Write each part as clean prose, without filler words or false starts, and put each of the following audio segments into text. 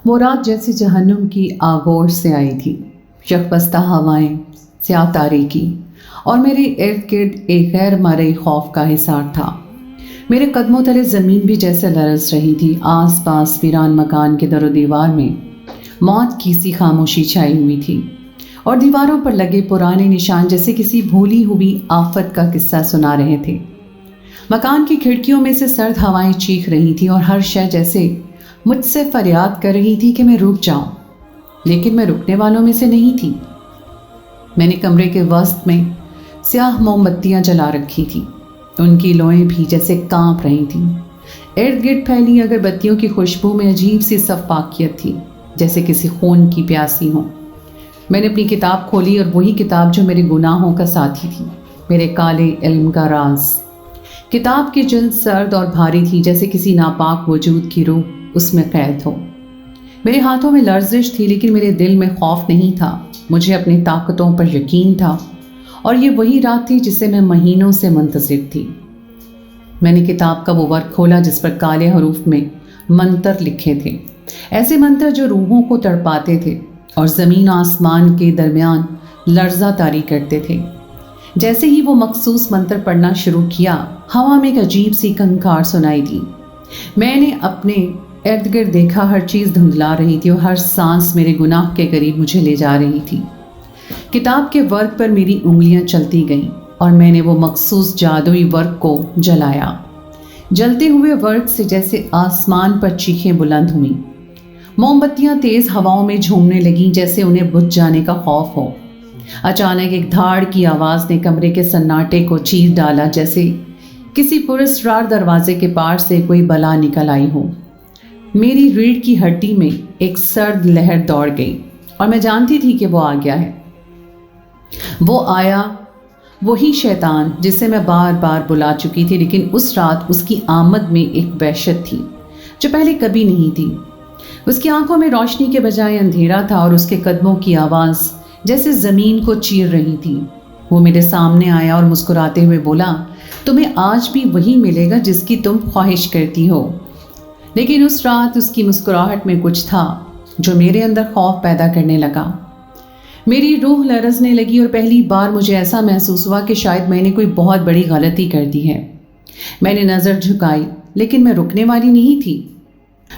وہ رات جیسے جہنم کی آغوش سے آئی تھی، یکبستہ ہوائیں، سیاہ تاریکی اور میرے ارد گرد ایک غیر مرئی خوف کا حصار تھا۔ میرے قدموں تلے زمین بھی جیسے لرز رہی تھی۔ آس پاس ویران مکان کے در و دیوار میں موت کی سی خاموشی چھائی ہوئی تھی اور دیواروں پر لگے پرانے نشان جیسے کسی بھولی ہوئی آفت کا قصہ سنا رہے تھے۔ مکان کی کھڑکیوں میں سے سرد ہوائیں چیخ رہی تھی اور ہر شے جیسے مجھ سے فریاد کر رہی تھی کہ میں رک جاؤں، لیکن میں رکنے والوں میں سے نہیں تھی۔ میں نے کمرے کے وسط میں سیاہ موم بتیاں جلا رکھی تھی، ان کی لوئیں بھی جیسے کانپ رہی تھیں۔ ارد گرد پھیلی اگر بتیوں کی خوشبو میں عجیب سی سفاکیت تھی، جیسے کسی خون کی پیاسی ہو۔ میں نے اپنی کتاب کھولی اور وہی کتاب جو میرے گناہوں کا ساتھی تھی، میرے کالے علم کا راز۔ کتاب کی جلد سرد اور بھاری تھی، جیسے کسی ناپاک وجود کی روح اس میں قید ہو۔ میرے ہاتھوں میں لرزش تھی، لیکن میرے دل میں خوف نہیں تھا۔ مجھے اپنی طاقتوں پر یقین تھا، اور یہ وہی رات تھی جسے میں مہینوں سے منتظر تھی۔ میں نے کتاب کا وہ ورق کھولا جس پر کالے حروف میں منتر لکھے تھے، ایسے منتر جو روحوں کو تڑپاتے تھے اور زمین آسمان کے درمیان لرزہ طاری کرتے تھے۔ جیسے ہی وہ مخصوص منتر پڑھنا شروع کیا، ہوا میں ایک عجیب سی کنکار سنائی دی۔ میں نے اپنے ارد گرد دیکھا، ہر چیز دھندلا رہی تھی اور ہر سانس میرے گناہ کے قریب مجھے لے جا رہی تھی۔ کتاب کے ورق پر میری انگلیاں چلتی گئیں اور میں نے وہ مخصوص جادوئی ورق کو جلایا۔ جلتے ہوئے ورق سے جیسے آسمان پر چیخیں بلند ہوئیں۔ موم بتیاں تیز ہواؤں میں جھومنے لگیں، جیسے انہیں بجھ جانے کا خوف ہو۔ اچانک ایک دھاڑ کی آواز نے کمرے کے سناٹے کو چیر ڈالا، جیسے کسی پراسرار دروازے کے پار سے کوئی بلا نکل آئی ہو۔ میری ریڑھ کی ہڈی میں ایک سرد لہر دوڑ گئی اور میں جانتی تھی کہ وہ آ گیا ہے۔ وہ آیا، وہی شیطان جسے میں بار بار بلا چکی تھی، لیکن اس رات اس کی آمد میں ایک وحشت تھی جو پہلے کبھی نہیں تھی۔ اس کی آنکھوں میں روشنی کے بجائے اندھیرا تھا اور اس کے قدموں کی آواز جیسے زمین کو چیر رہی تھی۔ وہ میرے سامنے آیا اور مسکراتے ہوئے بولا، تمہیں آج بھی وہی ملے گا جس کی تم خواہش کرتی ہو۔ لیکن اس رات اس کی مسکراہٹ میں کچھ تھا جو میرے اندر خوف پیدا کرنے لگا۔ میری روح لرزنے لگی اور پہلی بار مجھے ایسا محسوس ہوا کہ شاید میں نے کوئی بہت بڑی غلطی کر دی ہے۔ میں نے نظر جھکائی، لیکن میں رکنے والی نہیں تھی۔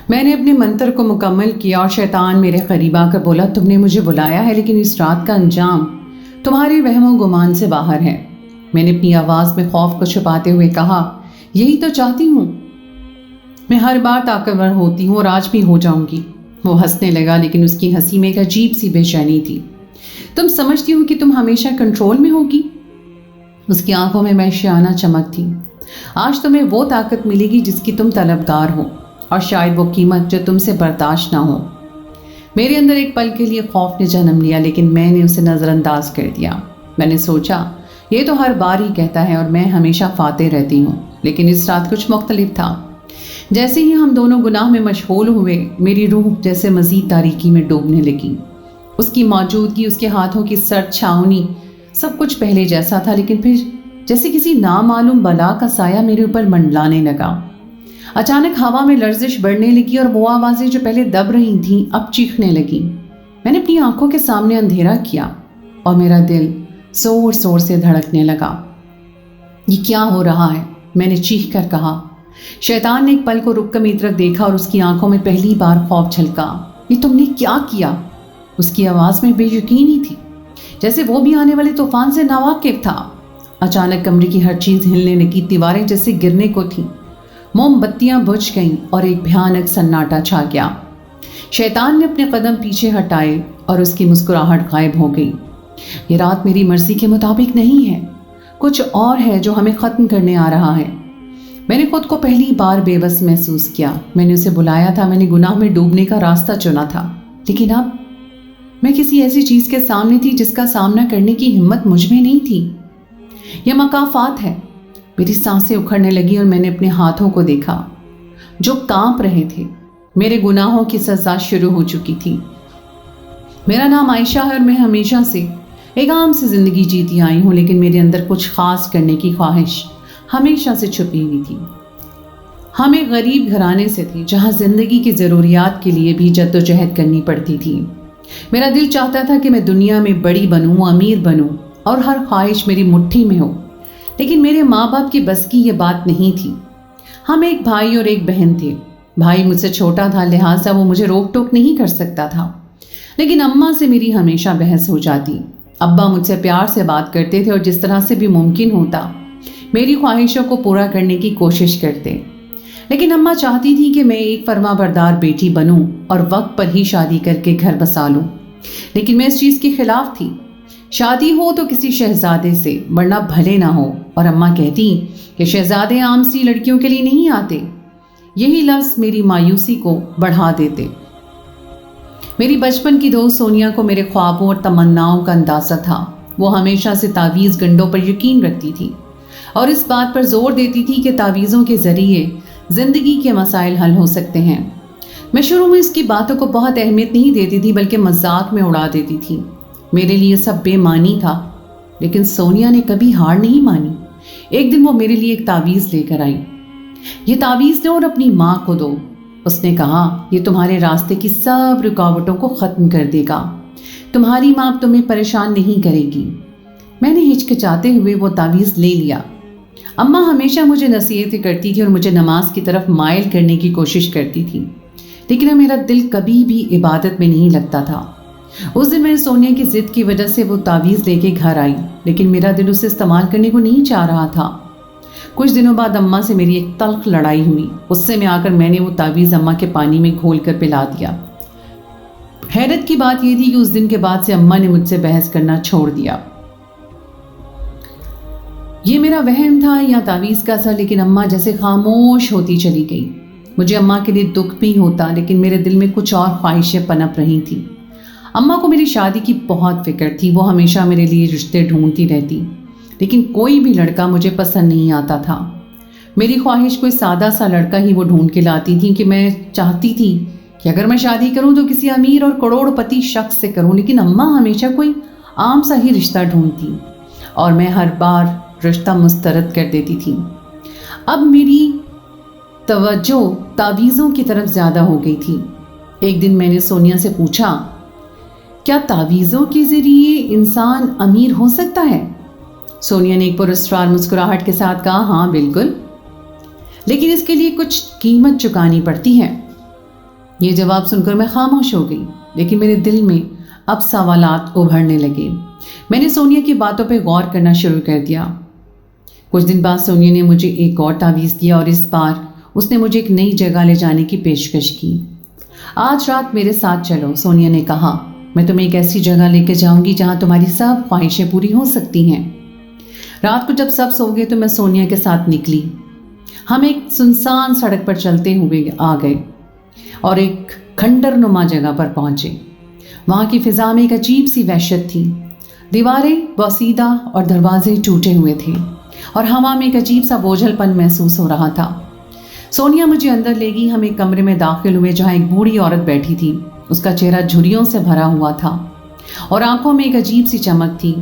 میں نے اپنے منتر کو مکمل کیا اور شیطان میرے قریب آ کر بولا، تم نے مجھے بلایا ہے، لیکن اس رات کا انجام تمہارے وہم و گمان سے باہر ہے۔ میں نے اپنی آواز میں خوف کو چھپاتے ہوئے کہا، یہی تو چاہتی ہوں، میں ہر بار طاقتور ہوتی ہوں اور آج بھی ہو جاؤں گی۔ وہ ہنسنے لگا، لیکن اس کی ہنسی میں ایک عجیب سی بے چینی تھی۔ تم سمجھتی ہو کہ تم ہمیشہ کنٹرول میں ہوگی؟ اس کی آنکھوں میں وحشیانہ چمک تھی۔ آج تمہیں وہ طاقت ملے گی جس کی تم طلبگار ہو، اور شاید وہ قیمت جو تم سے برداشت نہ ہو۔ میرے اندر ایک پل کے لیے خوف نے جنم لیا، لیکن میں نے اسے نظر انداز کر دیا۔ میں نے سوچا، یہ تو ہر بار ہی کہتا ہے اور میں ہمیشہ فاتح رہتی ہوں، لیکن اس رات کچھ مختلف تھا۔ جیسے ہی ہم دونوں گناہ میں مشغول ہوئے، میری روح جیسے مزید تاریکی میں ڈوبنے لگی۔ اس کی موجودگی، اس کے ہاتھوں کی سرد چھاؤنی، سب کچھ پہلے جیسا تھا، لیکن پھر جیسے کسی نامعلوم بلا کا سایہ میرے اوپر منڈلانے لگا۔ اچانک ہوا میں لرزش بڑھنے لگی اور وہ آوازیں جو پہلے دب رہی تھیں اب چیخنے لگیں۔ میں نے اپنی آنکھوں کے سامنے اندھیرا کیا اور میرا دل زور زور سے دھڑکنے لگا۔ یہ کیا ہو رہا ہے؟ میں نے چیخ کر کہا۔ شیطان نے ایک پل کو رک کر میری طرف دیکھا اور اس کی آنکھوں میں پہلی بار خوف جھلکا۔ یہ تم نے کیا کیا؟ اس کی آواز میں بے یقینی تھی، جیسے وہ بھی آنے والے طوفان سے ناواقف تھا۔ اچانک کمرے کی ہر چیز ہلنے لگی، دیواریں جیسے گرنے کو تھیں، موم بتیاں بجھ گئیں اور ایک بھیانک سناٹا چھا گیا۔ شیطان نے اپنے قدم پیچھے ہٹائے اور اس کی مسکراہٹ غائب ہو گئی۔ یہ رات میری مرضی کے مطابق نہیں ہے، کچھ اور ہے جو ہمیں ختم کرنے آ رہا ہے۔ میں نے خود کو پہلی بار بے بس محسوس کیا۔ میں نے اسے بلایا تھا، میں نے گناہ میں ڈوبنے کا راستہ چنا تھا، لیکن اب میں کسی ایسی چیز کے سامنے تھی جس کا سامنا کرنے کی ہمت مجھ میں نہیں تھی۔ یہ مکافات ہے۔ میری سانسیں اکھڑنے لگی اور میں نے اپنے ہاتھوں کو دیکھا جو کانپ رہے تھے۔ میرے گناہوں کی سزا شروع ہو چکی تھی۔ میرا نام عائشہ ہے اور میں ہمیشہ سے ایک عام سی زندگی جیتی آئی ہوں، لیکن میرے اندر کچھ خاص کرنے کی خواہش ہمیشہ سے چھپی ہوئی تھی۔ ہم ایک غریب گھرانے سے تھے جہاں زندگی کی ضروریات کے لیے بھی جدوجہد کرنی پڑتی تھی۔ میرا دل چاہتا تھا کہ میں دنیا میں بڑی بنوں، امیر بنوں اور ہر خواہش میری مٹھی میں ہو، لیکن میرے ماں باپ کی بس کی یہ بات نہیں تھی۔ ہم ایک بھائی اور ایک بہن تھے۔ بھائی مجھ سے چھوٹا تھا، لہٰذا وہ مجھے روک ٹوک نہیں کر سکتا تھا، لیکن اماں سے میری ہمیشہ بحث ہو جاتی۔ ابا مجھ سے پیار سے بات کرتے تھے اور جس طرح سے بھی ممکن ہوتا میری خواہشوں کو پورا کرنے کی کوشش کرتے، لیکن اماں چاہتی تھی کہ میں ایک فرما بردار بیٹی بنوں اور وقت پر ہی شادی کر کے گھر بسا لوں، لیکن میں اس چیز کے خلاف تھی۔ شادی ہو تو کسی شہزادے سے، ورنہ بھلے نہ ہو، اور اماں کہتی کہ شہزادے عام سی لڑکیوں کے لیے نہیں آتے۔ یہی لفظ میری مایوسی کو بڑھا دیتے۔ میری بچپن کی دوست سونیا کو میرے خوابوں اور تمناؤں کا اندازہ تھا۔ وہ ہمیشہ سے تعویذ گنڈوں پر یقین رکھتی تھی اور اس بات پر زور دیتی تھی کہ تعویذوں کے ذریعے زندگی کے مسائل حل ہو سکتے ہیں۔ میں شروع میں اس کی باتوں کو بہت اہمیت نہیں دیتی تھی، بلکہ مذاق میں اڑا دیتی تھی۔ میرے لیے سب بے معنی تھا، لیکن سونیا نے کبھی ہار نہیں مانی۔ ایک دن وہ میرے لیے ایک تعویذ لے کر آئی۔ یہ تعویذ دو اور اپنی ماں کو دو، اس نے کہا، یہ تمہارے راستے کی سب رکاوٹوں کو ختم کر دے گا۔ تمہاری ماں اب تمہیں پریشان نہیں کرے گی۔ میں نے ہچکچاتے ہوئے وہ تعویذ لے لیا۔ اماں ہمیشہ مجھے نصیحتیں کرتی تھی اور مجھے نماز کی طرف مائل کرنے کی کوشش کرتی تھی، لیکن میرا دل کبھی بھی عبادت میں نہیں لگتا تھا۔ اس دن میں سونیا کی ضد کی وجہ سے وہ تعویذ لے کے گھر آئی، لیکن میرا دل اسے استعمال کرنے کو نہیں چاہ رہا تھا۔ کچھ دنوں بعد اماں سے میری ایک تلخ لڑائی ہوئی۔ غصے میں آ کر میں نے وہ تعویذ اماں کے پانی میں گھول کر پلا دیا۔ حیرت کی بات یہ تھی کہ اس دن کے بعد سے اماں نے مجھ سے بحث کرنا چھوڑ دیا۔ یہ میرا وہم تھا یا تعویذ کا اثر، لیکن اماں جیسے خاموش ہوتی چلی گئی۔ مجھے اماں کے لیے دکھ بھی ہوتا، لیکن میرے دل میں کچھ اور خواہشیں پنپ رہی تھیں۔ اماں کو میری شادی کی بہت فکر تھی۔ وہ ہمیشہ میرے لیے رشتے ڈھونڈتی رہتی، لیکن کوئی بھی لڑکا مجھے پسند نہیں آتا تھا۔ میری خواہش کوئی سادہ سا لڑکا ہی وہ ڈھونڈ کے لاتی تھی کہ میں چاہتی تھی کہ اگر میں شادی کروں تو کسی امیر اور کروڑ پتی شخص سے کروں، لیکن اماں ہمیشہ کوئی عام سا ہی رشتہ ڈھونڈتی اور میں ہر بار رشتہ مسترد کر دیتی تھی۔ اب میری توجہ تعویذوں کی طرف زیادہ ہو گئی تھی۔ ایک دن میں نے سونیا سے پوچھا، کیا تعویذوں کے ذریعے انسان امیر ہو سکتا ہے؟ سونیا نے ایک پراسرار مسکراہٹ کے ساتھ کہا، ہاں بالکل، لیکن اس کے لیے کچھ قیمت چکانی پڑتی ہے۔ یہ جواب سن کر میں خاموش ہو گئی، لیکن میرے دل میں اب سوالات ابھرنے لگے۔ میں نے سونیا کی باتوں پہ غور کرنا شروع کر دیا۔ کچھ دن بعد سونیا نے مجھے ایک اور تعویذ دیا اور اس بار اس نے مجھے ایک نئی جگہ لے جانے کی پیشکش کی۔ آج رات میرے ساتھ چلو، سونیا نے کہا، میں تمہیں ایک ایسی جگہ لے کے جاؤں گی جہاں تمہاری سب خواہشیں پوری ہو سکتی ہیں۔ رات کو جب سب سو گئے تو میں سونیا کے ساتھ نکلی۔ ہم ایک سنسان سڑک پر چلتے ہوئے آ گئے اور ایک کھنڈر نما جگہ پر پہنچے۔ وہاں کی فضا میں ایک عجیب سی وحشت تھی۔ دیواریں بوسیدہ اور دروازے ٹوٹے ہوئے تھے اور ہوا میں ایک عجیب سا بوجھل پن محسوس ہو رہا تھا۔ سونیا مجھے اندر لے گئی۔ ہم ایک کمرے میں داخل ہوئے جہاں ایک بوڑھی عورت بیٹھی تھی۔ اس کا چہرہ جھریوں سے بھرا ہوا تھا اور آنکھوں میں ایک عجیب سی چمک تھی،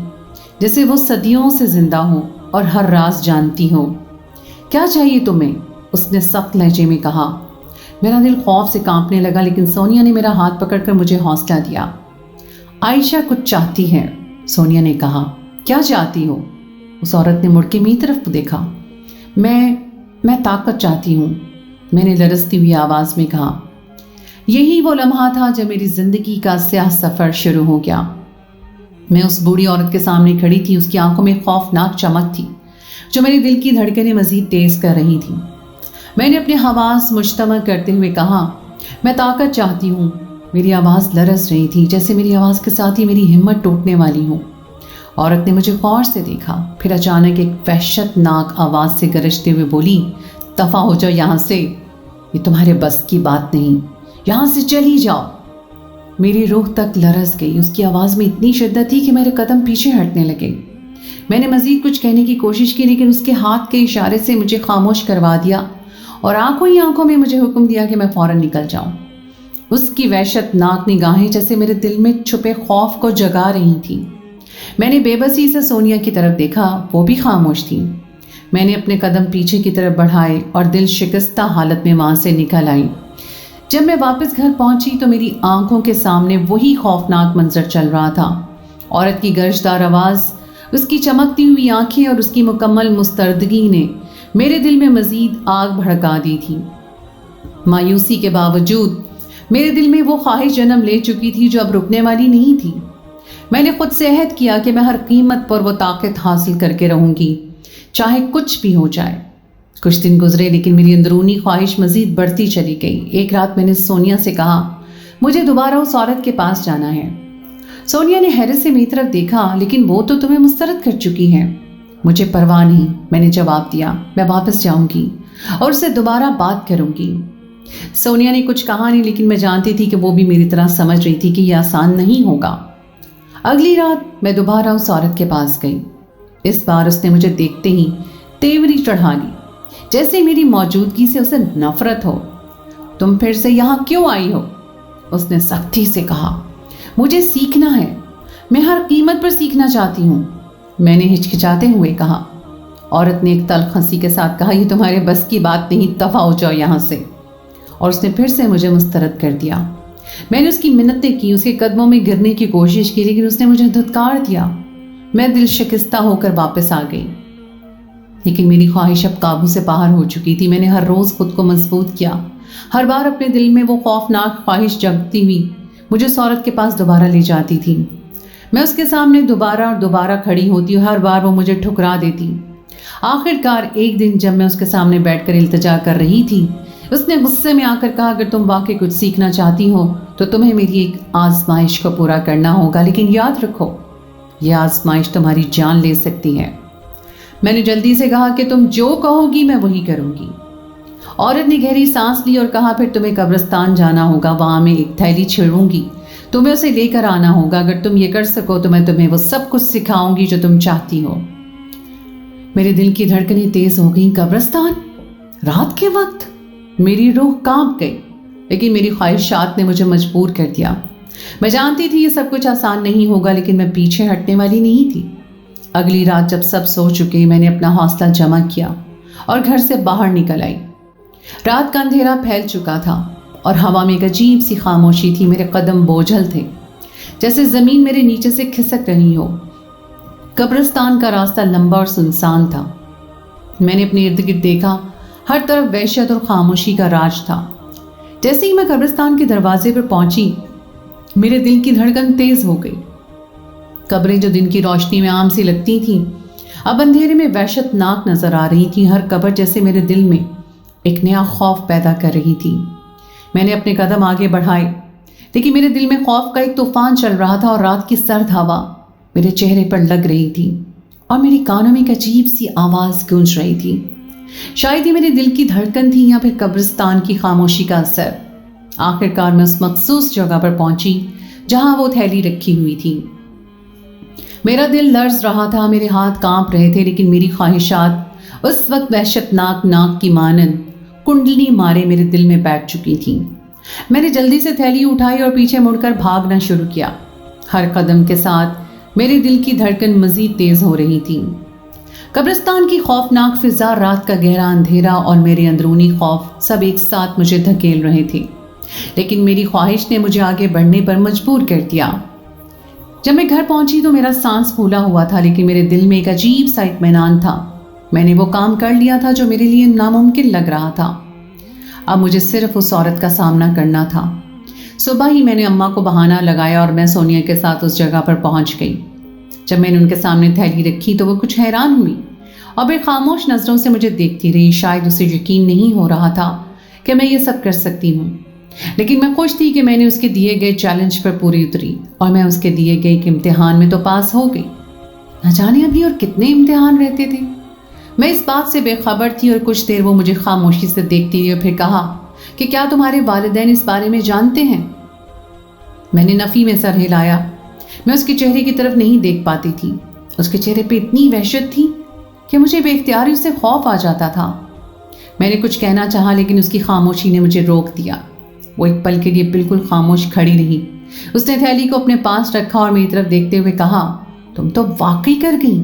جیسے وہ صدیوں سے زندہ ہو اور ہر راز جانتی ہو۔ کیا چاہیے تمہیں؟ اس نے سخت لہجے میں کہا۔ میرا دل خوف سے کانپنے لگا، لیکن سونیا نے میرا ہاتھ پکڑ کر مجھے حوصلہ دیا۔ عائشہ کچھ چاہتی ہے، سونیا نے کہا۔ کیا چاہتی ہو؟ اس عورت نے مڑ کے میری طرف دیکھا۔ میں طاقت چاہتی ہوں، میں نے لرزتی ہوئی آواز میں کہا۔ یہی وہ لمحہ تھا جب میری زندگی کا سیاہ سفر شروع ہو گیا۔ میں اس بوڑھی عورت کے سامنے کھڑی تھی۔ اس کی آنکھوں میں خوفناک چمک تھی جو میرے دل کی دھڑکنیں مزید تیز کر رہی تھیں۔ میں نے اپنے حواس مجتمع کرتے ہوئے کہا، میں طاقت چاہتی ہوں۔ میری آواز لرز رہی تھی، جیسے میری آواز کے ساتھ ہی میری ہمت ٹوٹنے والی ہو۔ عورت نے مجھے غور سے دیکھا، پھر اچانک ایک وحشت ناک آواز سے گرجتے ہوئے بولی، دفع ہو جاؤ یہاں سے، یہ تمہارے بس کی بات نہیں، یہاں سے چلی جاؤ۔ میری روح تک لرز گئی۔ اس کی آواز میں اتنی شدت تھی کہ میرے قدم پیچھے ہٹنے لگے۔ میں نے مزید کچھ کہنے کی کوشش کی، لیکن اس کے ہاتھ کے اشارے سے مجھے خاموش کروا دیا اور آنکھوں ہی آنکھوں میں مجھے حکم دیا کہ میں فوراً نکل جاؤں۔ اس کی وحشت ناک نگاہیں جیسے میرے دل میں چھپے خوف کو جگا رہی تھیں۔ میں نے بے بسی سے سونیا کی طرف دیکھا، وہ بھی خاموش تھی۔ میں نے اپنے قدم پیچھے کی طرف بڑھائے اور دل شکستہ حالت میں وہاں سے نکل آئی۔ جب میں واپس گھر پہنچی تو میری آنکھوں کے سامنے وہی خوفناک منظر چل رہا تھا۔ عورت کی گرجدار آواز، اس کی چمکتی ہوئی آنکھیں اور اس کی مکمل مستردگی نے میرے دل میں مزید آگ بھڑکا دی تھی۔ مایوسی کے باوجود میرے دل میں وہ خواہش جنم لے چکی تھی جو اب رکنے والی نہیں تھی۔ میں نے خود سے عہد کیا کہ میں ہر قیمت پر وہ طاقت حاصل کر کے رہوں گی، چاہے کچھ بھی ہو جائے۔ کچھ دن گزرے لیکن میری اندرونی خواہش مزید بڑھتی چلی گئی۔ ایک رات میں نے سونیا سے کہا، مجھے دوبارہ اس عورت کے پاس جانا ہے۔ سونیا نے حیرت سے میری طرف دیکھا، لیکن وہ تو تمہیں مسترد کر چکی ہے۔ مجھے پرواہ نہیں، میں نے جواب دیا، میں واپس جاؤں گی اور اس سے دوبارہ بات کروں گی۔ سونیا نے کچھ کہا نہیں، لیکن میں جانتی تھی کہ وہ بھی میری طرح سمجھ رہی تھی کہ یہ آسان نہیں ہوگا۔ اگلی رات میں دوبارہ اس عورت کے پاس گئی۔ اس بار اس نے مجھے دیکھتے ہی تیوری چڑھا لی، جیسے میری موجودگی سے اسے نفرت ہو۔ تم پھر سے یہاں کیوں آئی ہو؟ اس نے سختی سے کہا۔ مجھے سیکھنا ہے، میں ہر قیمت پر سیکھنا چاہتی ہوں، میں نے ہچکچاتے ہوئے کہا۔ عورت نے ایک تلخ ہنسی کے ساتھ کہا، یہ تمہارے بس کی بات نہیں، دفع ہو جاؤ یہاں سے۔ اور اس نے پھر سے مجھے مسترد کر دیا۔ میں نے اس کی منتیں کی، اس کے قدموں میں گرنے کی کوشش کی، لیکن اس نے مجھے دھتکار دیا۔ میں دل شکستہ ہو کر واپس آ گئی، لیکن میری خواہش اب قابو سے باہر ہو چکی تھی۔ میں نے ہر روز خود کو مضبوط کیا، ہر بار اپنے دل میں وہ خوفناک خواہش جگتی ہوئی مجھے اس عورت کے پاس دوبارہ لے جاتی تھی۔ میں اس کے سامنے دوبارہ اور دوبارہ کھڑی ہوتی اور ہر بار وہ مجھے ٹھکرا دیتی۔ آخر کار ایک دن جب میں اس کے سامنے بیٹھ کر التجا کر رہی تھی، اس نے غصے میں آ کر کہا، اگر تم واقعی کچھ سیکھنا چاہتی ہو تو تمہیں میری ایک آزمائش کو پورا کرنا ہوگا، لیکن یاد رکھو یہ آزمائش تمہاری جان لے سکتی ہے۔ میں نے جلدی سے کہا کہ تم جو کہو گی میں وہی کروں گی۔ عورت نے گہری سانس لی اور کہا، پھر تمہیں قبرستان جانا ہوگا، وہاں میں ایک تھیلی چھیڑوں گی، تمہیں اسے لے کر آنا ہوگا۔ اگر تم یہ کر سکو تو میں تمہیں وہ سب کچھ سکھاؤں گی جو تم چاہتی ہو۔ میرے دل کی دھڑکنیں تیز ہو گئیں۔ قبرستان؟ رات کے وقت؟ میری روح کانپ گئی، لیکن میری خواہشات نے مجھے مجبور کر دیا۔ میں جانتی تھی یہ سب کچھ آسان نہیں ہوگا، لیکن میں پیچھے ہٹنے والی نہیں تھی۔ اگلی رات جب سب سو چکے، میں نے اپنا حوصلہ جمع کیا اور گھر سے باہر نکل آئی۔ رات کا اندھیرا پھیل چکا تھا اور ہوا میں ایک عجیب سی خاموشی تھی۔ میرے قدم بوجھل تھے، جیسے زمین میرے نیچے سے کھسک رہی ہو۔ قبرستان کا راستہ لمبا اور سنسان تھا۔ میں نے اپنے ارد گرد دیکھا، ہر طرف وحشت اور خاموشی کا راج تھا۔ جیسے ہی میں قبرستان کے دروازے پر پہنچی، میرے دل کی دھڑکن تیز ہو گئی۔ قبریں جو دن کی روشنی میں عام سی لگتی تھیں، اب اندھیرے میں وحشت ناک نظر آ رہی تھی۔ ہر قبر جیسے میرے دل میں ایک نیا خوف پیدا کر رہی تھی۔ میں نے اپنے قدم آگے بڑھائے، لیکن میرے دل میں خوف کا ایک طوفان چل رہا تھا اور رات کی سرد ہوا میرے چہرے پر لگ رہی تھی اور میری کانوں میں ایک عجیب سی آواز گونج رہی تھی۔ شاید یہ میرے دل کی دھڑکن تھی یا پھر قبرستان کی خاموشی کا اثر۔ آخر کار میں اس مخصوص جگہ پر پہنچی جہاں وہ تھیلی رکھی ہوئی تھی۔ میرا دل لرز رہا تھا، میرے ہاتھ کانپ رہے تھے، لیکن میری خواہشات اس وقت وحشت ناک کی مانند کنڈلی مارے میرے دل میں بیٹھ چکی تھیں۔ میں نے جلدی سے تھیلی اٹھائی اور پیچھے مڑ کر بھاگنا شروع کیا۔ ہر قدم کے ساتھ میرے دل کی دھڑکن مزید تیز ہو رہی تھی۔ قبرستان کی خوفناک فضا، رات کا گہرا اندھیرا اور میرے اندرونی خوف سب ایک ساتھ مجھے دھکیل رہے تھے، لیکن میری خواہش نے مجھے آگے بڑھنے پر مجبور کر دیا۔ جب میں گھر پہنچی تو میرا سانس پھولا ہوا تھا، لیکن میرے دل میں ایک عجیب سا اطمینان تھا۔ میں نے وہ کام کر لیا تھا جو میرے لیے ناممکن لگ رہا تھا۔ اب مجھے صرف اس عورت کا سامنا کرنا تھا۔ صبح ہی میں نے اماں کو بہانہ لگایا اور میں سونیا کے ساتھ اس جگہ پر پہنچ گئی۔ جب میں نے ان کے سامنے تھیلی رکھی تو وہ کچھ حیران ہوئی اور بے خاموش نظروں سے مجھے دیکھتی رہی۔ شاید اسے یقین نہیں ہو رہا تھا کہ میں یہ سب کر سکتی ہوں، لیکن میں خوش تھی کہ میں نے اس کے دیے گئے چیلنج پر پوری اتری اور میں اس کے دیے گئے ایک امتحان میں تو پاس ہو گئی۔ نہ جانے ابھی اور کتنے امتحان رہتے تھے۔ میں اس بات سے بے خبر تھی اور کچھ دیر وہ مجھے خاموشی سے دیکھتی رہی اور پھر کہا کہ کیا تمہارے والدین اس بارے میں جانتے ہیں؟ میں نے نفی میں سر ہلایا۔ میں اس کے چہرے کی طرف نہیں دیکھ پاتی تھی۔ اس کے چہرے پہ اتنی وحشت تھی کہ مجھے بے اختیاری اس سے خوف آ جاتا تھا۔ میں نے کچھ کہنا چاہا، لیکن اس کی خاموشی نے مجھے روک دیا۔ وہ ایک پل کے لیے بالکل خاموش کھڑی رہی۔ اس نے تھیلی کو اپنے پاس رکھا اور میری طرف دیکھتے ہوئے کہا، تم تو واقعی کر گئی۔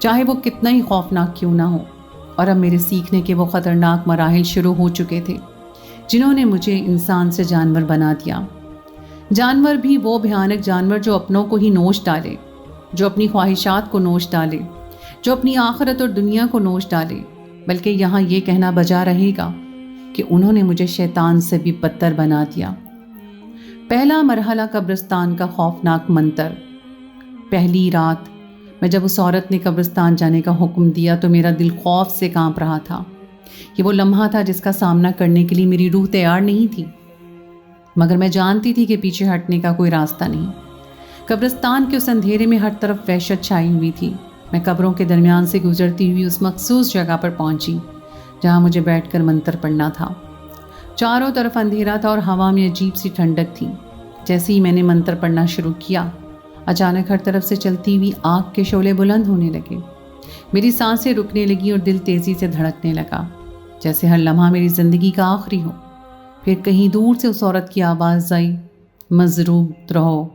چاہے وہ کتنا ہی خوفناک کیوں نہ ہو۔ اور اب میرے سیکھنے کے وہ خطرناک مراحل شروع ہو چکے تھے جنہوں نے مجھے انسان سے جانور بنا دیا۔ جانور بھی وہ بھیانک جانور جو اپنوں کو ہی نوچ ڈالے، جو اپنی خواہشات کو نوچ ڈالے، جو اپنی آخرت اور دنیا کو نوچ ڈالے۔ بلکہ یہاں یہ کہنا بجا رہے گا کہ انہوں نے مجھے شیطان سے بھی بدتر بنا دیا۔ پہلا مرحلہ قبرستان کا خوفناک منظر۔ پہلی رات میں جب اس عورت نے قبرستان جانے کا حکم دیا تو میرا دل خوف سے کانپ رہا تھا۔ یہ وہ لمحہ تھا جس کا سامنا کرنے کے لیے میری روح تیار نہیں تھی، مگر میں جانتی تھی کہ پیچھے ہٹنے کا کوئی راستہ نہیں۔ قبرستان کے اس اندھیرے میں ہر طرف وحشت چھائی ہوئی تھی۔ میں قبروں کے درمیان سے گزرتی ہوئی اس مخصوص جگہ پر پہنچی جہاں مجھے بیٹھ کر منتر پڑھنا تھا۔ چاروں طرف اندھیرا تھا اور ہوا میں عجیب سی ٹھنڈک تھی۔ جیسے ہی میں نے منتر پڑھنا شروع کیا، اچانک ہر طرف سے چلتی ہوئی آگ کے شعلے بلند ہونے لگے۔ میری سانسیں رکنے لگی اور دل تیزی سے دھڑکنے لگا، جیسے ہر لمحہ میری زندگی کا آخری ہو۔ پھر کہیں دور سے اس عورت کی آواز آئی، مضبوط رہو،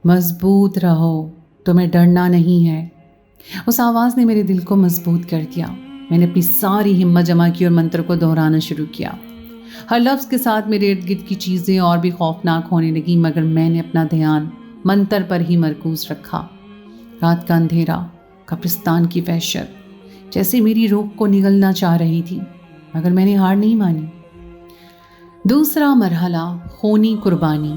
مضبوط رہو، تمہیں ڈرنا نہیں ہے۔ اس آواز نے میرے دل کو مضبوط کر دیا۔ میں نے اپنی ساری ہمت جمع کی اور منتر کو دہرانا شروع کیا۔ ہر لفظ کے ساتھ میرے ارد گرد کی چیزیں اور بھی خوفناک ہونے لگیں، مگر میں نے اپنا دھیان منتر پر ہی مرکوز رکھا۔ رات کا اندھیرا، قبرستان کی وحشت جیسے میری روح کو نگلنا چاہ رہی تھی، مگر میں نے ہار نہیں مانی۔ دوسرا مرحلہ، خونی قربانی۔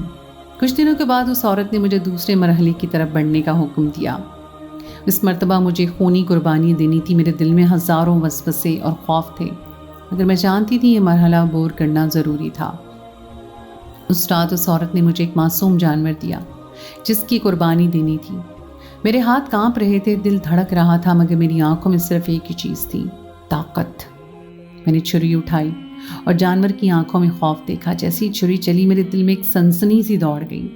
کچھ دنوں کے بعد اس عورت نے مجھے دوسرے مرحلے کی طرف بڑھنے کا حکم دیا۔ اس مرتبہ مجھے خونی قربانی دینی تھی۔ میرے دل میں ہزاروں وسوسے اور خوف تھے، مگر میں جانتی تھی یہ مرحلہ عبور کرنا ضروری تھا۔ اس رات اس عورت نے مجھے ایک معصوم جانور دیا جس کی قربانی دینی تھی۔ میرے ہاتھ کانپ رہے تھے، دل دھڑک رہا تھا، مگر میری آنکھوں میں صرف ایک ہی چیز تھی، طاقت۔ میں نے چھری اٹھائی اور جانور کی آنکھوں میں خوف دیکھا۔ جیسی چھری چلی، میرے دل میں ایک سنسنی سی دوڑ گئی۔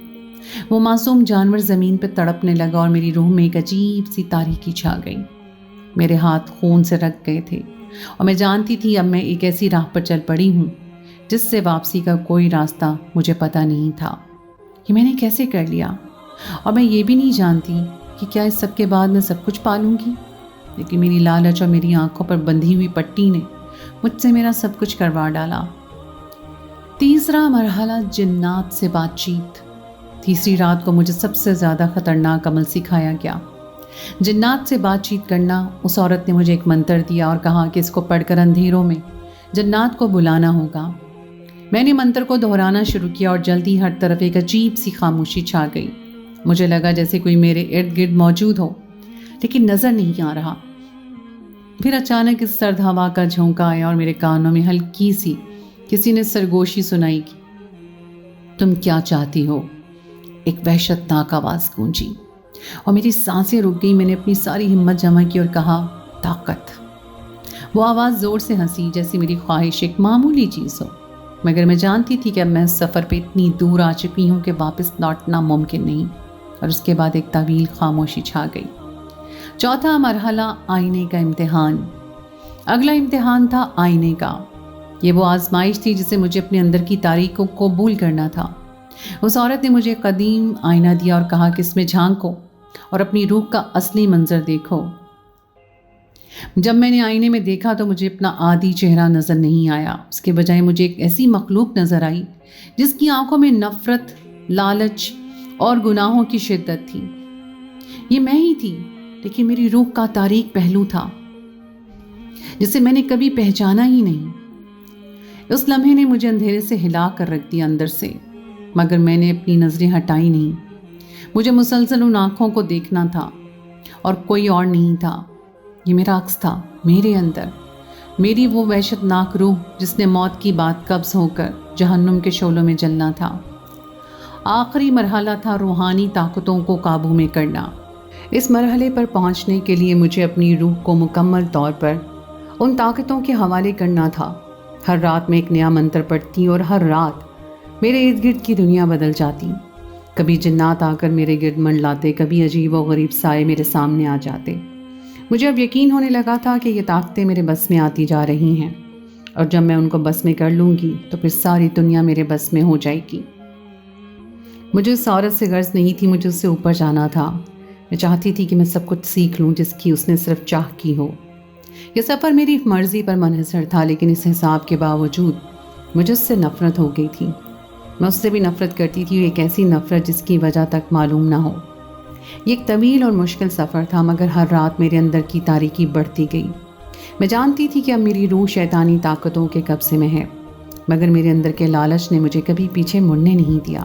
وہ معصوم جانور زمین پہ تڑپنے لگا اور میری روح میں ایک عجیب سی تاریکی چھا گئی۔ میرے ہاتھ خون سے رک گئے تھے اور میں جانتی تھی اب میں ایک ایسی راہ پر چل پڑی ہوں جس سے واپسی کا کوئی راستہ مجھے پتہ نہیں تھا۔ یہ میں نے کیسے کر لیا؟ اور میں یہ بھی نہیں جانتی کہ کیا اس سب کے بعد میں سب کچھ پالوں گی، لیکن میری لالچ اور میری آنکھوں پر بندھی ہوئی پٹی نے مجھ سے میرا سب کچھ کروا ڈالا۔ تیسرا مرحلہ، جنات سے بات چیت۔ تیسری رات کو مجھے سب سے زیادہ خطرناک عمل سکھایا گیا، جنات سے بات چیت کرنا۔ اس عورت نے مجھے ایک منتر دیا اور کہا کہ اس کو پڑھ کر اندھیروں میں جنات کو بلانا ہوگا۔ میں نے منتر کو دہرانا شروع کیا اور جلدی ہر طرف ایک عجیب سی خاموشی چھا گئی۔ مجھے لگا جیسے کوئی میرے ارد گرد موجود ہو، لیکن نظر نہیں آ رہا۔ پھر اچانک اس سرد ہوا کا جھونکا آیا اور میرے کانوں میں ہلکی سی کسی نے سرگوشی سنائی کہ تم کیا چاہتی ہو؟ ایک وحشتناک آواز گونجی اور میری سانسیں رک گئی۔ میں نے اپنی ساری ہمت جمع کی اور کہا، طاقت۔ وہ آواز زور سے ہنسی جیسی میری خواہش ایک معمولی چیز ہو، مگر میں جانتی تھی کہ اب میں اس سفر پہ اتنی دور آ چکی ہوں کہ واپس لوٹنا ممکن نہیں۔ اور اس کے بعد ایک طویل خاموشی چھا گئی۔ چوتھا مرحلہ، آئینے کا امتحان۔ اگلا امتحان تھا آئینے کا۔ یہ وہ آزمائش تھی جسے مجھے اپنے اندر کی تاریکی کو قبول کرنا تھا۔ اس عورت نے مجھے ایک قدیم آئینہ دیا اور کہا کہ اس میں جھانکو اور اپنی روح کا اصلی منظر دیکھو۔ جب میں نے آئینے میں دیکھا تو مجھے اپنا عادی چہرہ نظر نہیں آیا، اس کے بجائے مجھے ایک ایسی مخلوق نظر آئی جس کی آنکھوں میں نفرت، لالچ اور گناہوں کی شدت تھی۔ یہ میں ہی تھی، لیکن میری روح کا تاریک پہلو تھا جسے میں نے کبھی پہچانا ہی نہیں۔ اس لمحے نے مجھے اندھیرے سے ہلا کر رکھ دیا اندر سے، مگر میں نے اپنی نظریں ہٹائی نہیں۔ مجھے مسلسل ان آنکھوں کو دیکھنا تھا اور کوئی اور نہیں تھا۔ یہ میرا عکس تھا، میرے اندر، میری وہ وحشتناک روح جس نے موت کی بات قبض ہو کر جہنم کے شعلوں میں جلنا تھا۔ آخری مرحلہ تھا روحانی طاقتوں کو قابو میں کرنا۔ اس مرحلے پر پہنچنے کے لیے مجھے اپنی روح کو مکمل طور پر ان طاقتوں کے حوالے کرنا تھا۔ ہر رات میں ایک نیا منتر پڑھتی اور ہر رات میرے ارد گرد کی دنیا بدل جاتی۔ کبھی جنات آ کر میرے گرد منڈلاتے، کبھی عجیب و غریب سائے میرے سامنے آ جاتے۔ مجھے اب یقین ہونے لگا تھا کہ یہ طاقتیں میرے بس میں آتی جا رہی ہیں، اور جب میں ان کو بس میں کر لوں گی تو پھر ساری دنیا میرے بس میں ہو جائے گی۔ مجھے اس عورت سے غرض نہیں تھی، مجھے اس سے اوپر جانا تھا۔ میں چاہتی تھی کہ میں سب کچھ سیکھ لوں جس کی اس نے صرف چاہ کی ہو۔ یہ سفر میری مرضی پر منحصر تھا، لیکن اس حساب کے باوجود مجھے اس سے نفرت ہو گئی تھی۔ میں اس سے بھی نفرت کرتی تھی، ایک ایسی نفرت جس کی وجہ تک معلوم نہ ہو۔ یہ ایک طویل اور مشکل سفر تھا، مگر ہر رات میرے اندر کی تاریکی بڑھتی گئی۔ میں جانتی تھی کہ اب میری روح شیطانی طاقتوں کے قبضے میں ہے، مگر میرے اندر کے لالچ نے مجھے کبھی پیچھے مڑنے نہیں دیا۔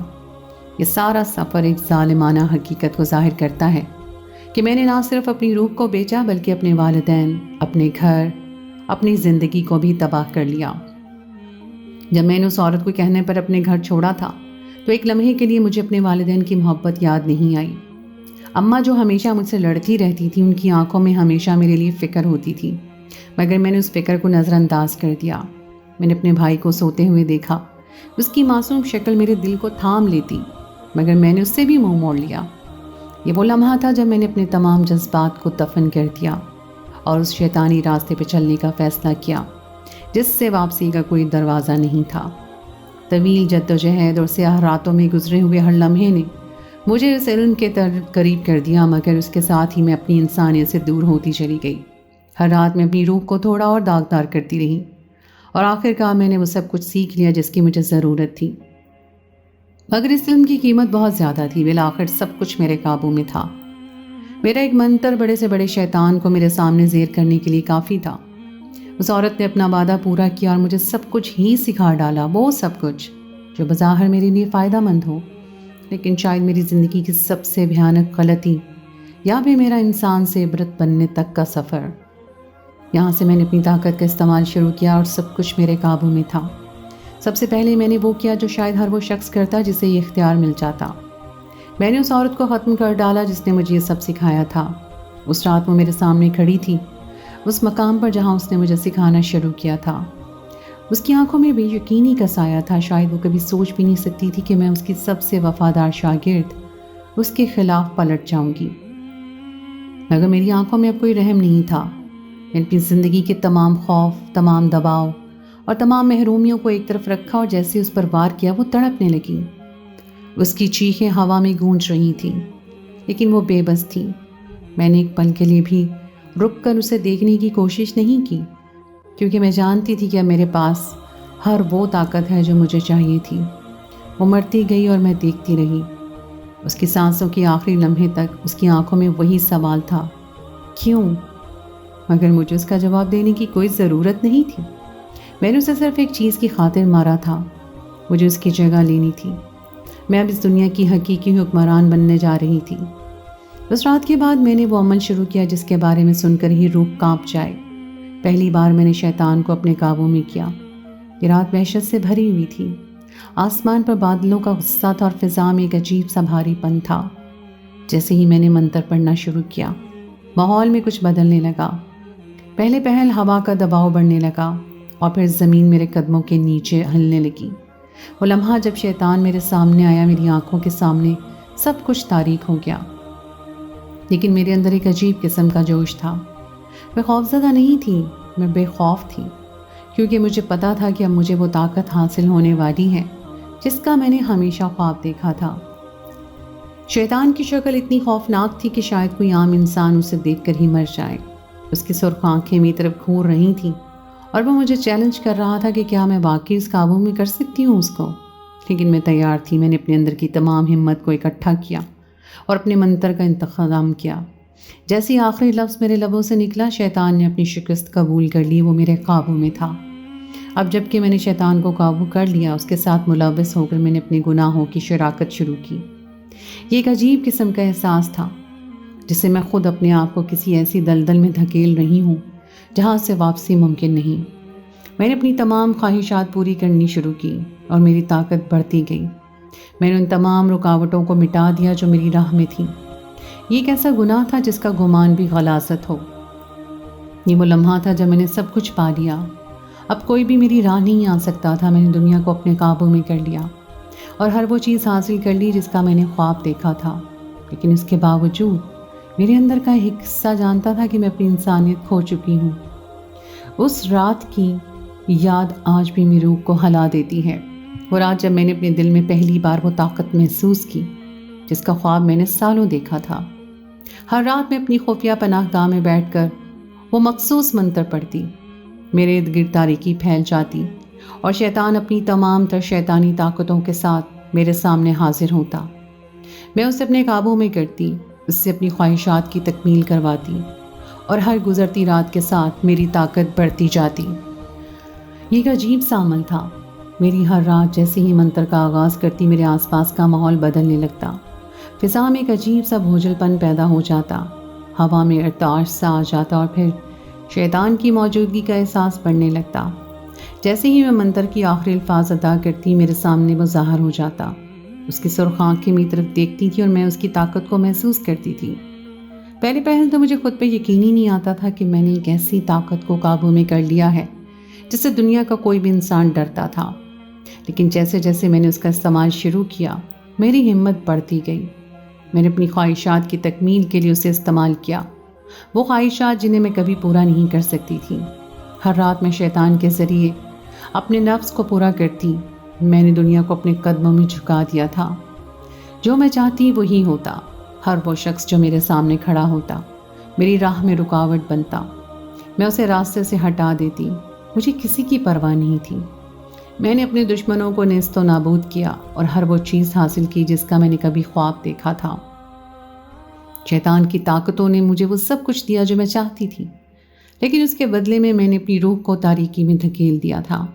یہ سارا سفر ایک ظالمانہ حقیقت کو ظاہر کرتا ہے کہ میں نے نہ صرف اپنی روح کو بیچا بلکہ اپنے والدین، اپنے گھر، اپنی زندگی کو بھی تباہ کر لیا۔ جب میں نے اس عورت کو کہنے پر اپنے گھر چھوڑا تھا تو ایک لمحے کے لیے مجھے اپنے والدین کی محبت یاد نہیں آئی۔ اماں جو ہمیشہ مجھ سے لڑتی رہتی تھی، ان کی آنکھوں میں ہمیشہ میرے لیے فکر ہوتی تھی، مگر میں نے اس فکر کو نظر انداز کر دیا۔ میں نے اپنے بھائی کو سوتے ہوئے دیکھا، اس کی معصوم شکل میرے دل کو تھام لیتی، مگر میں نے اس سے بھی منہ موڑ لیا۔ یہ وہ لمحہ تھا جب میں نے اپنے تمام جذبات کو دفن کر دیا اور اس شیطانی راستے پہ چلنے کا فیصلہ کیا جس سے واپسی کا کوئی دروازہ نہیں تھا۔ طویل جدوجہد اور سیاہ راتوں میں گزرے ہوئے ہر لمحے نے مجھے اس علم کے قریب کر دیا، مگر اس کے ساتھ ہی میں اپنی انسانیت سے دور ہوتی چلی گئی۔ ہر رات میں اپنی روح کو تھوڑا اور داغدار کرتی رہی، اور آخر کار میں نے وہ سب کچھ سیکھ لیا جس کی مجھے ضرورت تھی، مگر اس علم کی قیمت بہت زیادہ تھی۔ بالآخر سب کچھ میرے قابو میں تھا۔ میرا ایک منتر بڑے سے بڑے شیطان کو میرے سامنے زیر کرنے کے لیے کافی تھا۔ اس عورت نے اپنا وعدہ پورا کیا اور مجھے سب کچھ ہی سکھا ڈالا، وہ سب کچھ جو بظاہر میرے لیے فائدہ مند ہو، لیکن شاید میری زندگی کی سب سے بھیانک غلطی یا بھی میرا انسان سے عبرت بننے تک کا سفر۔ یہاں سے میں نے اپنی طاقت کا استعمال شروع کیا اور سب کچھ میرے قابو میں تھا۔ سب سے پہلے میں نے وہ کیا جو شاید ہر وہ شخص کرتا جسے یہ اختیار مل جاتا۔ میں نے اس عورت کو ختم کر ڈالا جس نے مجھے یہ سب سکھایا تھا۔ اس رات وہ میرے سامنے کھڑی تھی، اس مقام پر جہاں اس نے مجھے سکھانا شروع کیا تھا۔ اس کی آنکھوں میں بے یقینی کا سایہ تھا، شاید وہ کبھی سوچ بھی نہیں سکتی تھی کہ میں اس کی سب سے وفادار شاگرد اس کے خلاف پلٹ جاؤں گی۔ مگر میری آنکھوں میں اب کوئی رحم نہیں تھا۔ میں اپنی زندگی کے تمام خوف، تمام دباؤ اور تمام محرومیوں کو ایک طرف رکھا اور جیسے اس پر وار کیا وہ تڑپنے لگی۔ اس کی چیخیں ہوا میں گونج رہی تھیں، لیکن وہ بے بس تھی۔ میں نے ایک پل کے لیے بھی رک کر اسے دیکھنے کی کوشش نہیں کی، کیونکہ میں جانتی تھی کہ اب میرے پاس ہر وہ طاقت ہے جو مجھے چاہیے تھی۔ وہ مرتی گئی اور میں دیکھتی رہی۔ اس کی سانسوں کی آخری لمحے تک اس کی آنکھوں میں وہی سوال تھا، کیوں؟ مگر مجھے اس کا جواب دینے کی کوئی ضرورت نہیں تھی۔ میں نے اسے صرف ایک چیز کی خاطر مارا تھا، مجھے اس کی جگہ لینی تھی۔ میں اب اس دنیا کی حقیقی حکمران بننے جا رہی تھی۔ اس رات کے بعد میں نے وہ عمل شروع کیا جس کے بارے میں سن کر ہی روح کانپ جائے۔ پہلی بار میں نے شیطان کو اپنے قابو میں کیا۔ یہ رات وحشت سے بھری ہوئی تھی۔ آسمان پر بادلوں کا غصہ تھا اور فضا میں ایک عجیب سا بھاری پن تھا۔ جیسے ہی میں نے منتر پڑھنا شروع کیا، ماحول میں کچھ بدلنے لگا۔ پہلے پہل ہوا کا دباؤ بڑھنے لگا اور پھر زمین میرے قدموں کے نیچے ہلنے لگی۔ وہ لمحہ جب شیطان میرے سامنے آیا، میری آنکھوں کے سامنے سب کچھ تاریک ہو گیا، لیکن میرے اندر ایک عجیب قسم کا جوش تھا۔ میں خوفزدہ نہیں تھی، میں بے خوف تھی، کیونکہ مجھے پتا تھا کہ اب مجھے وہ طاقت حاصل ہونے والی ہے جس کا میں نے ہمیشہ خواب دیکھا تھا۔ شیطان کی شکل اتنی خوفناک تھی کہ شاید کوئی عام انسان اسے دیکھ کر ہی مر جائے۔ اس کی سرخ آنکھیں میری طرف گھور رہی تھیں اور وہ مجھے چیلنج کر رہا تھا کہ کیا میں واقعی اس قابو میں کر سکتی ہوں اس کو۔ لیکن میں تیار تھی۔ میں نے اپنے اندر کی تمام ہمت کو اکٹھا کیا اور اپنے منتر کا انتظام کیا۔ جیسے ہی آخری لفظ میرے لبوں سے نکلا، شیطان نے اپنی شکست قبول کر لی۔ وہ میرے قابو میں تھا۔ اب جب کہ میں نے شیطان کو قابو کر لیا، اس کے ساتھ ملوث ہو کر میں نے اپنے گناہوں کی شراکت شروع کی۔ یہ ایک عجیب قسم کا احساس تھا جسے میں خود اپنے آپ کو کسی ایسی دلدل میں دھکیل رہی ہوں جہاں سے واپسی ممکن نہیں۔ میں نے اپنی تمام خواہشات پوری کرنی شروع کی اور میری طاقت بڑھتی گئی۔ میں نے ان تمام رکاوٹوں کو مٹا دیا جو میری راہ میں تھیں۔ یہ ایک ایسا گناہ تھا جس کا گمان بھی غلاظت ہو۔ یہ وہ لمحہ تھا جب میں نے سب کچھ پا لیا۔ اب کوئی بھی میری راہ نہیں آ سکتا تھا۔ میں نے دنیا کو اپنے قابو میں کر لیا اور ہر وہ چیز حاصل کر لی جس کا میں نے خواب دیکھا تھا، لیکن اس کے باوجود میرے اندر کا ایک حصہ جانتا تھا کہ میں اپنی انسانیت کھو چکی ہوں۔ اس رات کی یاد آج بھی میری روح کو ہلا دیتی ہے۔ وہ رات جب میں نے اپنے دل میں پہلی بار وہ طاقت محسوس کی جس کا خواب میں نے سالوں دیکھا تھا۔ ہر رات میں اپنی خفیہ پناہ گاہ میں بیٹھ کر وہ مخصوص منتر پڑھتی، میرے ارد گرد تاریکی پھیل جاتی اور شیطان اپنی تمام تر شیطانی طاقتوں کے ساتھ میرے سامنے حاضر ہوتا۔ میں اسے اپنے قابو میں کرتی، اس سے اپنی خواہشات کی تکمیل کرواتی اور ہر گزرتی رات کے ساتھ میری طاقت بڑھتی جاتی۔ یہ ایک عجیب سا عمل تھا۔ میری ہر رات جیسے ہی منتر کا آغاز کرتی، میرے آس پاس کا ماحول بدلنے لگتا۔ فضا میں ایک عجیب سا بھوجل پن پیدا ہو جاتا، ہوا میں ارتعاش سا آ جاتا اور پھر شیطان کی موجودگی کا احساس بڑھنے لگتا۔ جیسے ہی میں منتر کی آخری الفاظ ادا کرتی، میرے سامنے وہ ظاہر ہو جاتا۔ اس کی سرخ آنکھیں میری طرف دیکھتی تھی اور میں اس کی طاقت کو محسوس کرتی تھی۔ پہلے پہل تو مجھے خود پہ یقین ہی نہیں آتا تھا کہ میں نے ایک ایسی طاقت کو قابو میں کر لیا ہے جس سے دنیا کا کوئی بھی انسان ڈرتا تھا۔ لیکن جیسے جیسے میں نے اس کا استعمال شروع کیا، میری ہمت بڑھتی گئی۔ میں نے اپنی خواہشات کی تکمیل کے لیے اسے استعمال کیا، وہ خواہشات جنہیں میں کبھی پورا نہیں کر سکتی تھی۔ ہر رات میں شیطان کے ذریعے اپنے نفس کو پورا کرتی۔ میں نے دنیا کو اپنے قدموں میں جھکا دیا تھا۔ جو میں چاہتی وہی ہوتا۔ ہر وہ شخص جو میرے سامنے کھڑا ہوتا میری راہ میں رکاوٹ بنتا، میں اسے راستے سے ہٹا دیتی۔ مجھے کسی کی پرواہ نہیں تھی۔ میں نے اپنے دشمنوں کو نیست و نابود کیا اور ہر وہ چیز حاصل کی جس کا میں نے کبھی خواب دیکھا تھا۔ شیطان کی طاقتوں نے مجھے وہ سب کچھ دیا جو میں چاہتی تھی، لیکن اس کے بدلے میں نے اپنی روح کو تاریکی میں دھکیل دیا تھا۔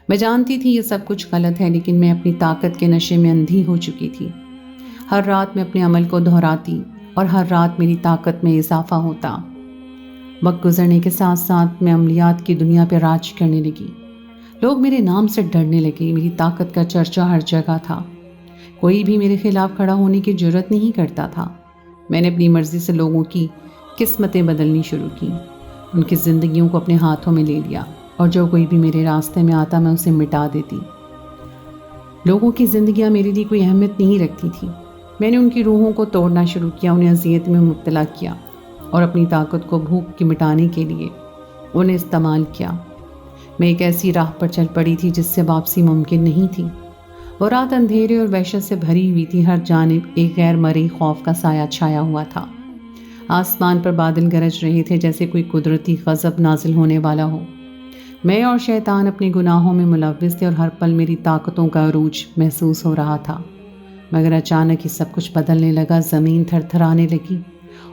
میں جانتی تھی یہ سب کچھ غلط ہے، لیکن میں اپنی طاقت کے نشے میں اندھی ہو چکی تھی۔ ہر رات میں اپنے عمل کو دہراتی اور ہر رات میری طاقت میں اضافہ ہوتا۔ وقت گزرنے کے ساتھ ساتھ میں عملیات کی دنیا پہ راج کرنے لگی۔ لوگ میرے نام سے ڈرنے لگے، میری طاقت کا چرچا ہر جگہ تھا۔ کوئی بھی میرے خلاف کھڑا ہونے کی جرات نہیں کرتا تھا۔ میں نے اپنی مرضی سے لوگوں کی قسمتیں بدلنی شروع کی، ان کی زندگیوں کو اپنے ہاتھوں میں لے لیا اور جو کوئی بھی میرے راستے میں آتا میں اسے مٹا دیتی۔ لوگوں کی زندگیاں میرے لیے کوئی اہمیت نہیں رکھتی تھی۔ میں نے ان کی روحوں کو توڑنا شروع کیا، انہیں اذیت میں مبتلا کیا اور اپنی طاقت کو بھوک کی مٹانے کے لیے انہیں استعمال کیا۔ میں ایک ایسی راہ پر چل پڑی تھی جس سے واپسی ممکن نہیں تھی۔ وہ رات اندھیرے اور وحشت سے بھری ہوئی تھی، ہر جانب ایک غیر مرئی خوف کا سایہ چھایا ہوا تھا۔ آسمان پر بادل گرج رہے تھے جیسے کوئی قدرتی غضب نازل ہونے والا ہو۔ میں اور شیطان اپنے گناہوں میں ملوث تھے اور ہر پل میری طاقتوں کا عروج محسوس ہو رہا تھا۔ مگر اچانک ہی سب کچھ بدلنے لگا، زمین تھر تھرانے لگی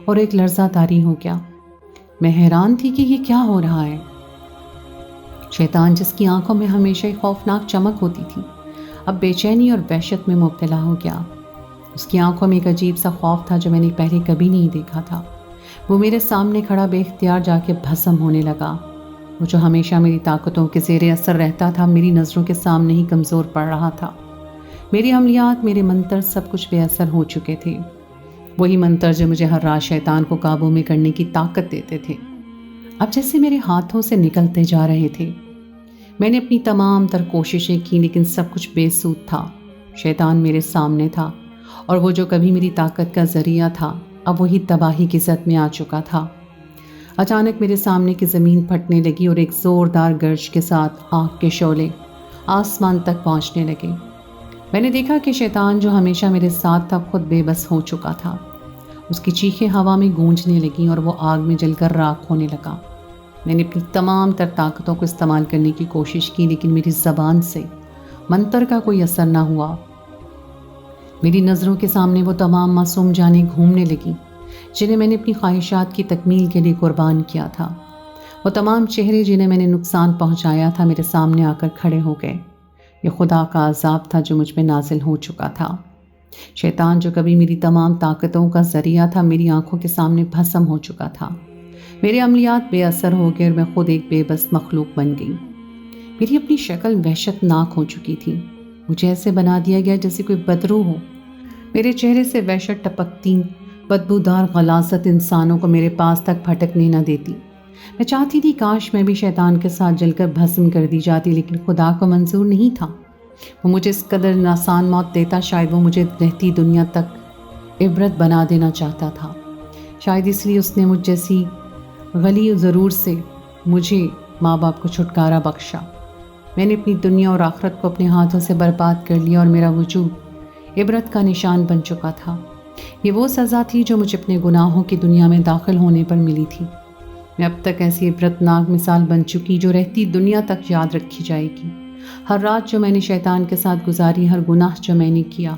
اور ایک لرزہ طاری ہو گیا۔ میں حیران تھی کہ یہ کیا ہو رہا ہے۔ شیطان جس کی آنکھوں میں ہمیشہ ایک خوفناک چمک ہوتی تھی، اب بے چینی اور وحشت میں مبتلا ہو گیا۔ اس کی آنکھوں میں ایک عجیب سا خوف تھا جو میں نے پہلے کبھی نہیں دیکھا تھا۔ وہ میرے سامنے کھڑا بے اختیار جا کے بھسم ہونے لگا۔ وہ جو ہمیشہ میری طاقتوں کے زیر اثر رہتا تھا، میری نظروں کے سامنے ہی کمزور پڑ رہا تھا۔ میری عملیات، میرے منتر سب کچھ بے اثر ہو چکے تھے۔ وہی منتر جو مجھے ہر رات شیطان کو قابو میں کرنے کی طاقت دیتے تھے، اب جیسے میرے ہاتھوں سے نکلتے جا رہے تھے۔ میں نے اپنی تمام تر کوششیں کی لیکن سب کچھ بے سود تھا۔ شیطان میرے سامنے تھا اور وہ جو کبھی میری طاقت کا ذریعہ تھا، اب وہی تباہی کی زد میں آ چکا تھا۔ اچانک میرے سامنے کی زمین پھٹنے لگی اور ایک زوردار گرج کے ساتھ آگ کے شعلے آسمان تک پہنچنے لگے۔ میں نے دیکھا کہ شیطان جو ہمیشہ میرے ساتھ تھا خود بے بس ہو چکا تھا۔ اس کی چیخیں ہوا میں گونجنے لگیں اور وہ آگ میں جل کر راکھ ہونے لگا۔ میں نے اپنی تمام تر طاقتوں کو استعمال کرنے کی کوشش کی لیکن میری زبان سے منتر کا کوئی اثر نہ ہوا۔ میری نظروں کے سامنے وہ تمام معصوم جانیں گھومنے لگیں جنہیں میں نے اپنی خواہشات کی تکمیل کے لیے قربان کیا تھا۔ وہ تمام چہرے جنہیں میں نے نقصان پہنچایا تھا میرے سامنے آ کر کھڑے ہو گئے۔ یہ خدا کا عذاب تھا جو مجھ پہ نازل ہو چکا تھا۔ شیطان جو کبھی میری تمام طاقتوں کا ذریعہ تھا، میری آنکھوں کے سامنے بھسم ہو چکا تھا۔ میرے عملیات بے اثر ہو گئے اور میں خود ایک بے بس مخلوق بن گئی۔ میری اپنی شکل وحشت ناک ہو چکی تھی۔ مجھے ایسے بنا دیا گیا جیسے کوئی بدروح ہو۔ میرے چہرے سے وحشت ٹپکتی بدبودار غلاظت انسانوں کو میرے پاس تک پھٹکنے نہ دیتی۔ میں چاہتی تھی کاش میں بھی شیطان کے ساتھ جل کر بھسم کر دی جاتی، لیکن خدا کو منظور نہیں تھا۔ وہ مجھے اس قدر آسان موت دیتا، شاید وہ مجھے رہتی دنیا تک عبرت بنا دینا چاہتا تھا۔ شاید اس لیے اس نے مجھ جیسی غلی و ضرور سے مجھے ماں باپ کو چھٹکارا بخشا۔ میں نے اپنی دنیا اور آخرت کو اپنے ہاتھوں سے برباد کر لیا اور میرا وجود عبرت کا نشان بن چکا تھا۔ یہ وہ سزا تھی جو مجھے اپنے گناہوں کی دنیا میں داخل ہونے پر ملی تھی۔ میں اب تک ایسی عبرتناک مثال بن چکی جو رہتی دنیا تک یاد رکھی جائے گی۔ ہر رات جو میں نے شیطان کے ساتھ گزاری، ہر گناہ جو میں نے کیا،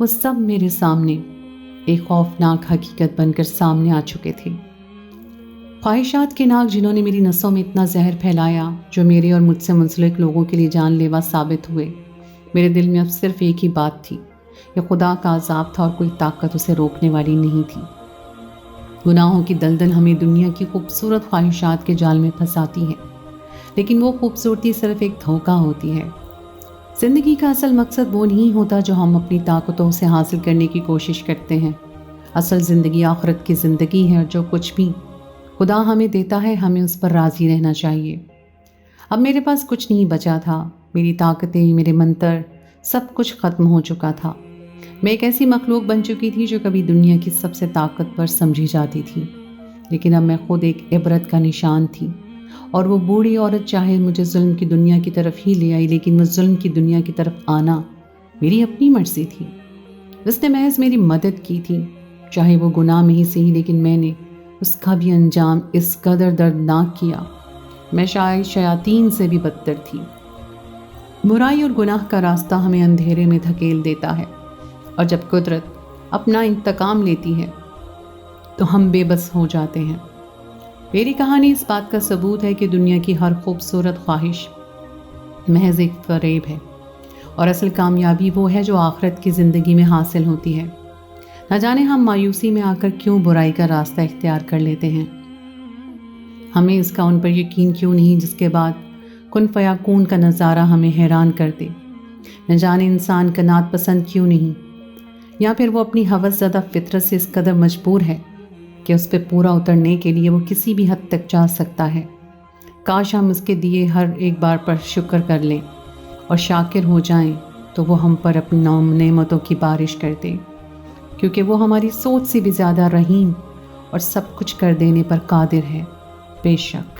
وہ سب میرے سامنے ایک خوفناک حقیقت بن کر سامنے آ چکے تھے۔ خواہشات کے ناگ جنہوں نے میری نسوں میں اتنا زہر پھیلایا، جو میرے اور مجھ سے منسلک لوگوں کے لیے جان لیوا ثابت ہوئے، میرے دل میں اب صرف ایک ہی بات تھی، یہ خدا کا عذاب تھا اور کوئی طاقت اسے روکنے والی نہیں تھی۔ گناہوں کی دلدل ہمیں دنیا کی خوبصورت خواہشات کے جال میں پھنساتی ہے، لیکن وہ خوبصورتی صرف ایک دھوکہ ہوتی ہے۔ زندگی کا اصل مقصد وہ نہیں ہوتا جو ہم اپنی طاقتوں سے حاصل کرنے کی کوشش کرتے ہیں۔ اصل زندگی آخرت کی زندگی ہے، اور جو کچھ بھی خدا ہمیں دیتا ہے ہمیں اس پر راضی رہنا چاہیے۔ اب میرے پاس کچھ نہیں بچا تھا، میری طاقتیں، میرے منتر، سب کچھ ختم ہو چکا تھا۔ میں ایک ایسی مخلوق بن چکی تھی جو کبھی دنیا کی سب سے طاقتور سمجھی جاتی تھی، لیکن اب میں خود ایک عبرت کا نشان تھی۔ اور وہ بوڑھی عورت چاہے مجھے ظلم کی دنیا کی طرف ہی لے آئی، لیکن وہ ظلم کی دنیا کی طرف آنا میری اپنی مرضی تھی۔ اس نے محض میری مدد کی تھی، چاہے وہ گناہ میں ہی صحیح، لیکن میں نے اس کا بھی انجام اس قدر دردناک کیا، میں شاید شیاطین سے بھی بدتر تھی۔ برائی اور گناہ کا راستہ ہمیں اندھیرے میں دھکیل دیتا ہے، اور جب قدرت اپنا انتقام لیتی ہے تو ہم بے بس ہو جاتے ہیں۔ میری کہانی اس بات کا ثبوت ہے کہ دنیا کی ہر خوبصورت خواہش محض ایک فریب ہے، اور اصل کامیابی وہ ہے جو آخرت کی زندگی میں حاصل ہوتی ہے۔ نہ جانے ہم مایوسی میں آ کر کیوں برائی کا راستہ اختیار کر لیتے ہیں۔ ہمیں اس کا ان پر یقین کیوں نہیں جس کے بعد کن فیکون کا نظارہ ہمیں حیران کر دے۔ نہ جانے انسان قناعت پسند کیوں نہیں، یا پھر وہ اپنی ہوس زدہ فطرت سے اس قدر مجبور ہے کہ اس پہ پورا اترنے کے لیے وہ کسی بھی حد تک جا سکتا ہے۔ کاش ہم اس کے دیے ہر ایک بار پر شکر کر لیں اور شاکر ہو جائیں تو وہ ہم پر اپنی نعمتوں کی بارش کر دے، کیونکہ وہ ہماری سوچ سے بھی زیادہ رحیم اور سب کچھ کر دینے پر قادر ہے، بے شک۔